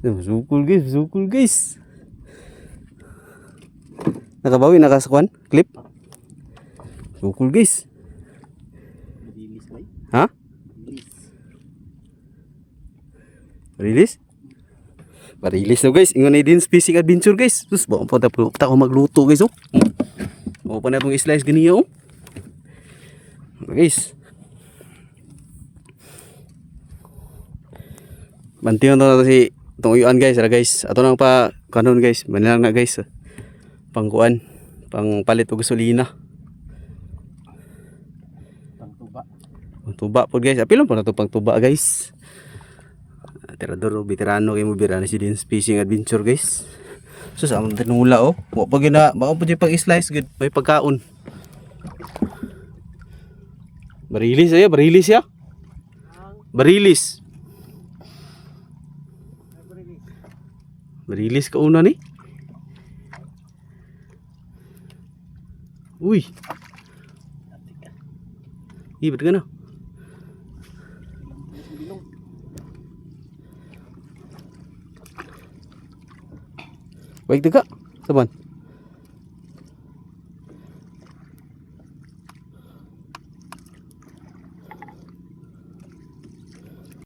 Sukul guys, sukul guys. Nakabawi, nakasakwan? Clip? Sukul guys. Ha? Release? Pa-release na guys. Ingon na din fishing adventure guys. Sus, baka pa ta ko magluto guys oh. O pa na itong slice ganiya oh. Guys. Bantingan to si itong uyuan guys. Ara guys. Ato nang pa kanon guys. Manilang na guys. Pangkuan. Pang palit og gasolina. Pangtuba po guys. Apilon po na ito pangtuba guys. Tirador veterano kay mo bira na si Dins Fishing Adventure guys. So sa among tinula oh. Wa pa gina, mao pa pag slice good may pagkaon. Barilis ya, barilis ya. Barilis. Barilis ka una ni. Uy. Ibet ka na. Baik juga, teman.